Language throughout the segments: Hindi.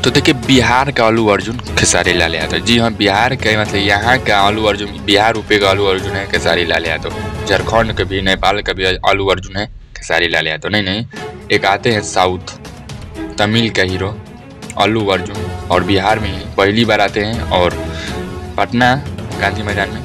तो देखिए बिहार का अल्लू अर्जुन खेसारी लाल यादव, जी हाँ बिहार के मतलब यहाँ का अल्लू अर्जुन, बिहार रूपे का अल्लू अर्जुन है खेसारी लाल यादव। झारखंड के भी, नेपाल का भी अल्लू अर्जुन है खेसारी लाल यादव। नहीं, एक आते हैं साउथ तमिल का हीरो अल्लू अर्जुन, और बिहार में ही पहली बार आते हैं और पटना गांधी मैदान में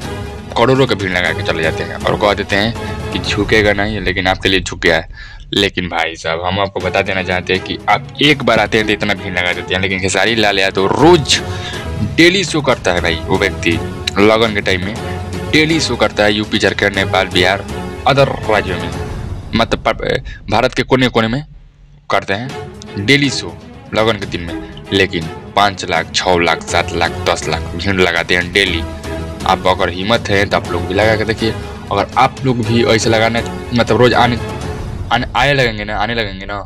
करोड़ों की भीड़ लगा के चले जाते हैं और कह देते हैं कि झुकेगा नहीं, लेकिन आपके लिए झुक गया है। लेकिन भाई साहब हम आपको बता देना चाहते हैं कि आप एक बार आते हैं तो इतना भीड़ लगा देते हैं, लेकिन खेसारी लाल यादव रोज डेली शो करता है भाई। वो व्यक्ति लगन के टाइम में डेली शो करता है यूपी, झारखंड, नेपाल, बिहार, अदर राज्यों में, मतलब भारत के कोने कोने में करते हैं डेली शो लगन के दिन में। लेकिन 5 लाख, 6 लाख, 7 लाख, 10 लाख भीड़ लगाते हैं डेली। आप अगर हिम्मत है तो आप लोग भी लगा के देखिए। अगर आप लोग भी ऐसे लगाने मतलब रोज आने लगेंगे ना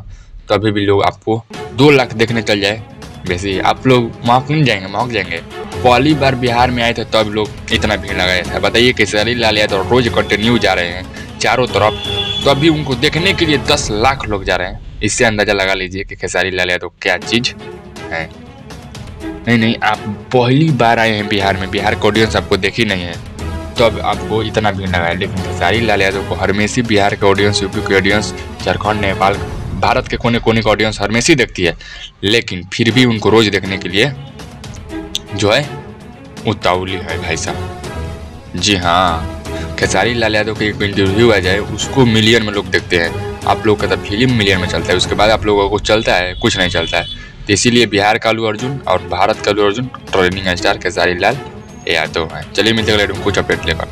तो अभी भी लोग आपको 2 लाख देखने चल जाए, वैसे आप लोग महक जाएंगे। पहली बार बिहार में आए थे तब लोग इतना भीड़ लगाए थे। बताइए खेसारी लाल यादव रोज कंटिन्यू जा रहे हैं चारों तरफ, तो अभी उनको देखने के लिए 10 लाख लोग जा रहे हैं। इससे अंदाजा लगा लीजिए कि खेसारी लाल यादव क्या चीज है। नहीं, आप पहली बार आए हैं बिहार में, बिहार का ऑडियंस आपको देखी नहीं है तो अब आपको इतना भीड़ लगा है। लेकिन खेसारी लाल यादव को हमेशा बिहार के ऑडियंस, यूपी के ऑडियंस, झारखंड, नेपाल, भारत के कोने कोने का ऑडियंस हमेशा देखती है, लेकिन फिर भी उनको रोज देखने के लिए जो है उतावली है भाई साहब। जी हाँ, खेसारी लाल यादव के एक इंटरव्यू आ जाए उसको मिलियन में लोग देखते हैं। आप लोग का तो फिल्म मिलियन में चलता है, उसके बाद आप लोगों को चलता है कुछ नहीं चलता है। तो इसीलिए बिहार का अल्लू अर्जुन और भारत का अल्लू अर्जुन ट्रेंडिंग स्टार खेसारी लाल यादव है। चलिए मिलते हैं कुछ अपडेट लेकर।